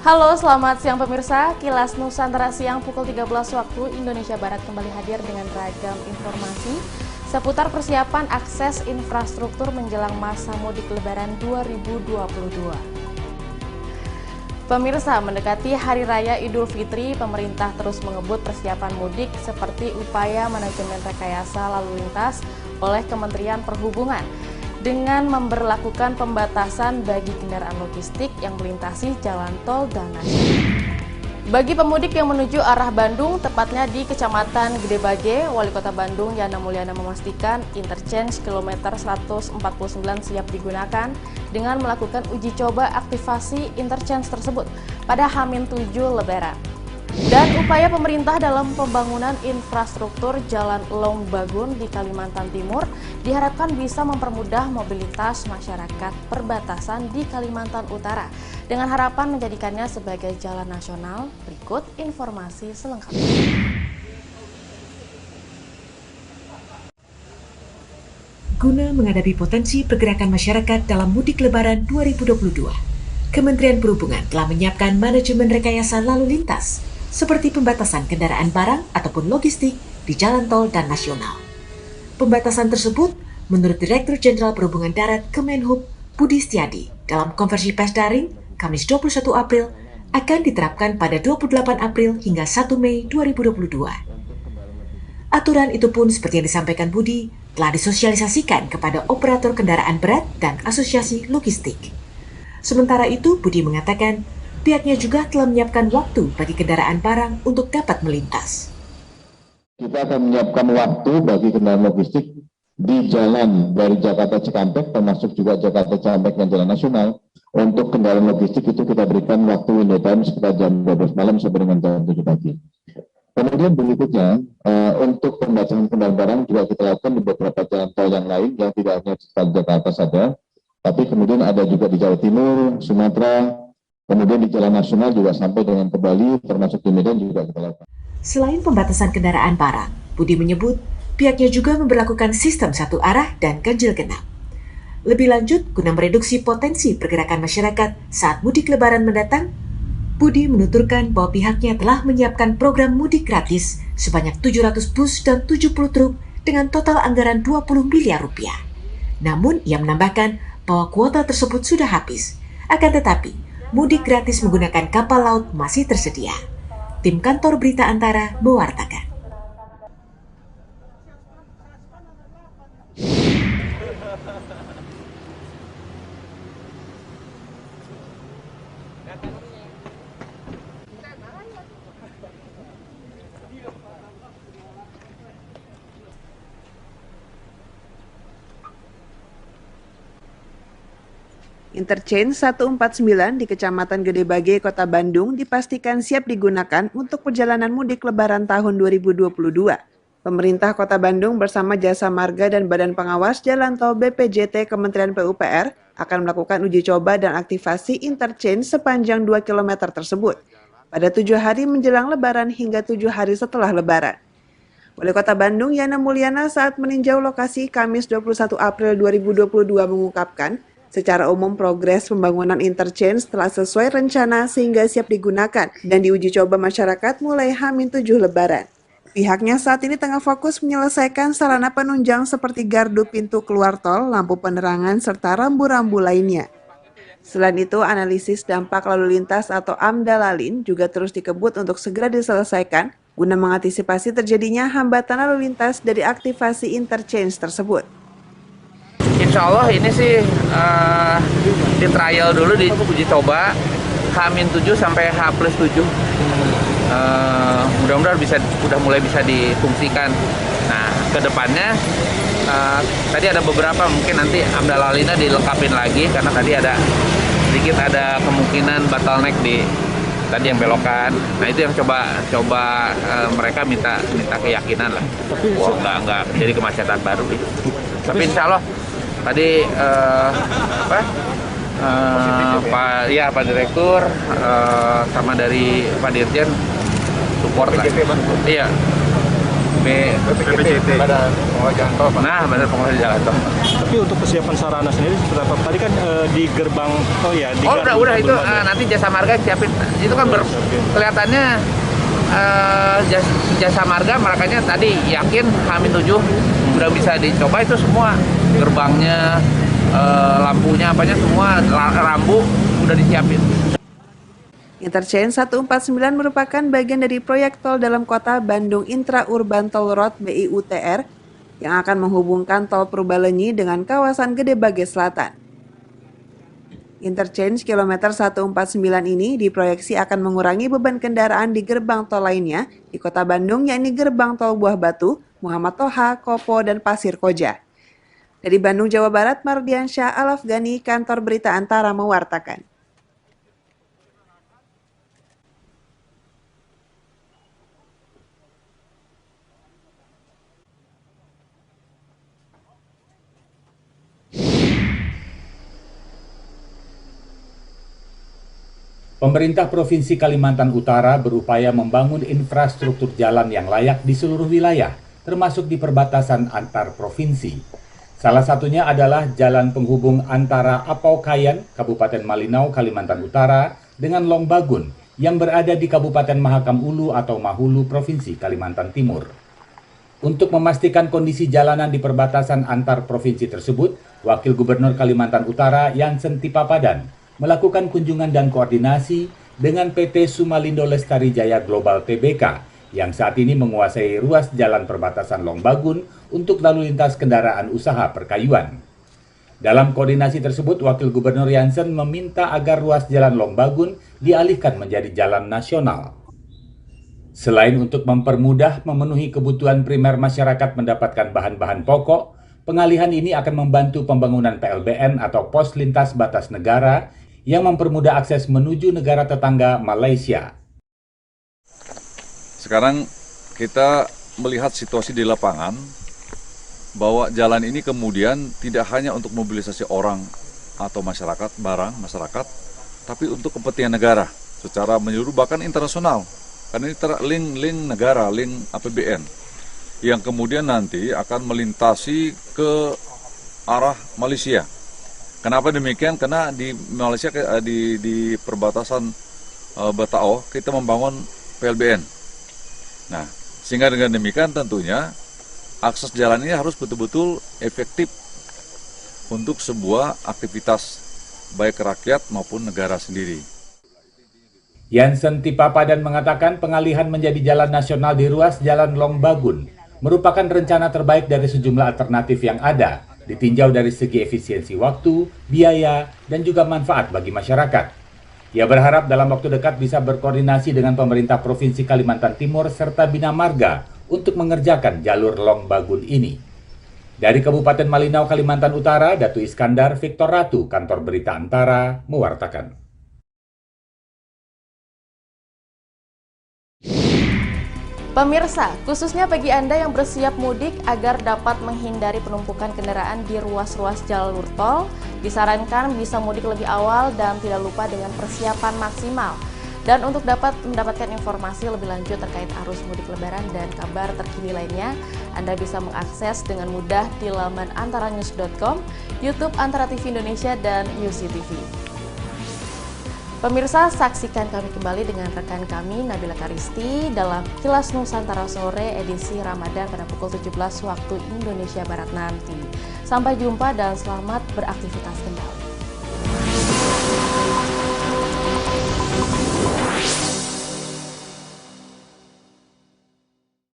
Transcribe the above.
Halo, selamat siang pemirsa. Kilas Nusantara siang pukul 13 waktu Indonesia Barat kembali hadir dengan ragam informasi seputar persiapan akses infrastruktur menjelang masa mudik Lebaran 2022. Pemirsa, mendekati Hari Raya Idul Fitri, pemerintah terus mengebut persiapan mudik seperti upaya manajemen rekayasa lalu lintas oleh Kementerian Perhubungan dengan memberlakukan pembatasan bagi kendaraan logistik yang melintasi jalan tol dan nasional. Bagi pemudik yang menuju arah Bandung, tepatnya di Kecamatan Gedebage, Wali Kota Bandung Yana Mulyana memastikan interchange kilometer 149 siap digunakan dengan melakukan uji coba aktivasi interchange tersebut pada H-7 Lebaran. Dan upaya pemerintah dalam pembangunan infrastruktur Jalan Longbagun di Kalimantan Timur diharapkan bisa mempermudah mobilitas masyarakat perbatasan di Kalimantan Utara dengan harapan menjadikannya sebagai jalan nasional. Berikut informasi selengkapnya. Guna menghadapi potensi pergerakan masyarakat dalam mudik Lebaran 2022, Kementerian Perhubungan telah menyiapkan manajemen rekayasa lalu lintas seperti pembatasan kendaraan barang ataupun logistik di jalan tol dan nasional. Pembatasan tersebut, menurut Direktur Jenderal Perhubungan Darat Kemenhub Budi Setiadi, dalam konversi pers daring Kamis 21 April, akan diterapkan pada 28 April hingga 1 Mei 2022. Aturan itu pun seperti yang disampaikan Budi, telah disosialisasikan kepada operator kendaraan berat dan asosiasi logistik. Sementara itu, Budi mengatakan, pihaknya juga telah menyiapkan waktu bagi kendaraan barang untuk dapat melintas. Kita akan menyiapkan waktu bagi kendaraan logistik di jalan dari Jakarta Cikampek, termasuk juga Jakarta Cikampek dan jalan nasional. Untuk kendaraan logistik itu kita berikan waktu window time sekitar jam 12 malam sampai dengan jam 7 pagi. Kemudian berikutnya, untuk pembatasan kendaraan barang juga kita lakukan di beberapa jalan tol yang lain, yang tidak hanya di Jakarta saja, tapi kemudian ada juga di Jawa Timur, Sumatera, kemudian di jalan nasional juga sampai dengan ke Bali, termasuk di Medan juga kita lakukan. Selain pembatasan kendaraan barang, Budi menyebut pihaknya juga memberlakukan sistem satu arah dan ganjil genap. Lebih lanjut, guna mereduksi potensi pergerakan masyarakat saat mudik Lebaran mendatang, Budi menuturkan bahwa pihaknya telah menyiapkan program mudik gratis sebanyak 700 bus dan 70 truk dengan total anggaran 20 miliar rupiah. Namun, ia menambahkan bahwa kuota tersebut sudah habis. Akan tetapi, mudik gratis menggunakan kapal laut masih tersedia. Tim Kantor Berita Antara mewartakan. Interchange 149 di Kecamatan Gedebage, Kota Bandung dipastikan siap digunakan untuk perjalanan mudik Lebaran tahun 2022. Pemerintah Kota Bandung bersama Jasa Marga dan Badan Pengawas Jalan Tol BPJT Kementerian PUPR akan melakukan uji coba dan aktivasi interchange sepanjang 2 km tersebut pada 7 hari menjelang Lebaran hingga 7 hari setelah Lebaran. Wali Kota Bandung Yana Mulyana saat meninjau lokasi Kamis 21 April 2022 mengungkapkan, secara umum progres pembangunan interchange telah sesuai rencana sehingga siap digunakan dan diuji coba masyarakat mulai H-7 Lebaran. Pihaknya saat ini tengah fokus menyelesaikan sarana penunjang seperti gardu pintu keluar tol, lampu penerangan, serta rambu-rambu lainnya. Selain itu, analisis dampak lalu lintas atau AMDALALIN juga terus dikebut untuk segera diselesaikan guna mengantisipasi terjadinya hambatan lalu lintas dari aktivasi interchange tersebut. Insya Allah ini sih di trial dulu, di uji coba H-7 sampai H+7. Mudah-mudahan udah mulai bisa difungsikan. Nah, kedepannya tadi ada beberapa mungkin nanti AMDALALINnya dilengkapin lagi karena tadi ada kemungkinan bottleneck di tadi yang belokan. Nah, itu yang coba mereka minta keyakinan lah. Nggak jadi kemacetan baru gitu. Tapi insya Allah tadi Pak Direktur sama dari Pak Dirjen support lah. Iya, BPJT. Badan Pengelola Jalan Tol, Pak. Nah, Badan Pengelola Jalan Tol. Tapi untuk kesiapan sarana sendiri seperti apa? Tadi kan di gerbang, Udah itu nanti Jasa Marga siapin. Itu kan kelihatannya Jasa Marga makanya tadi yakin H-7 udah bisa dicoba itu semua, gerbangnya, lampunya, apanya semua, rambu udah disiapin. Interchange 149 merupakan bagian dari proyek tol dalam kota Bandung Intra-Urban Toll Road BIUTR yang akan menghubungkan tol Purbalenyi dengan kawasan Gedebage Selatan. Interchange kilometer 149 ini diproyeksi akan mengurangi beban kendaraan di gerbang tol lainnya di kota Bandung, yakni gerbang tol Buah Batu, Muhammad Toha, Kopo, dan Pasir Koja. Dari Bandung, Jawa Barat, Mardiansyah Al-Afghani, Kantor Berita Antara mewartakan. Pemerintah Provinsi Kalimantan Utara berupaya membangun infrastruktur jalan yang layak di seluruh wilayah, termasuk di perbatasan antar provinsi. Salah satunya adalah jalan penghubung antara Apaukayan, Kabupaten Malinau, Kalimantan Utara, dengan Longbagun, yang berada di Kabupaten Mahakam Ulu atau Mahulu, Provinsi Kalimantan Timur. Untuk memastikan kondisi jalanan di perbatasan antar provinsi tersebut, Wakil Gubernur Kalimantan Utara Jansen Tipapadan melakukan kunjungan dan koordinasi dengan PT Sumalindo Lestari Jaya Global Tbk yang saat ini menguasai ruas jalan perbatasan Longbagun untuk lalu lintas kendaraan usaha perkayuan. Dalam koordinasi tersebut, Wakil Gubernur Jansen meminta agar ruas jalan Longbagun dialihkan menjadi jalan nasional. Selain untuk mempermudah memenuhi kebutuhan primer masyarakat mendapatkan bahan-bahan pokok, pengalihan ini akan membantu pembangunan PLBN atau Pos Lintas Batas Negara yang mempermudah akses menuju negara tetangga Malaysia. Sekarang kita melihat situasi di lapangan bahwa jalan ini kemudian tidak hanya untuk mobilisasi orang atau masyarakat, barang masyarakat, tapi untuk kepentingan negara secara menyeluruh bahkan internasional. Karena ini link negara, link APBN yang kemudian nanti akan melintasi ke arah Malaysia. Kenapa demikian? Karena di Malaysia di perbatasan Batao kita membangun PLBN. Nah, sehingga dengan demikian tentunya akses jalan ini harus betul-betul efektif untuk sebuah aktivitas baik rakyat maupun negara sendiri. Jansen Tipapadan mengatakan pengalihan menjadi jalan nasional di ruas Jalan Longbagun merupakan rencana terbaik dari sejumlah alternatif yang ada, ditinjau dari segi efisiensi waktu, biaya, dan juga manfaat bagi masyarakat. Ia berharap dalam waktu dekat bisa berkoordinasi dengan pemerintah Provinsi Kalimantan Timur serta Bina Marga untuk mengerjakan jalur Longbagun ini. Dari Kabupaten Malinau, Kalimantan Utara, Datu Iskandar, Victor Ratu, Kantor Berita Antara, mewartakan. Pemirsa, khususnya bagi Anda yang bersiap mudik agar dapat menghindari penumpukan kendaraan di ruas-ruas jalur tol, disarankan bisa mudik lebih awal dan tidak lupa dengan persiapan maksimal. Dan untuk dapat mendapatkan informasi lebih lanjut terkait arus mudik lebaran dan kabar terkini lainnya, Anda bisa mengakses dengan mudah di laman antaranews.com, YouTube Antara TV Indonesia, dan UC TV. Pemirsa, saksikan kami kembali dengan rekan kami Nabila Karisti dalam Kilas Nusantara Sore edisi Ramadan pada pukul 17 waktu Indonesia Barat nanti. Sampai jumpa dan selamat beraktivitas kembali.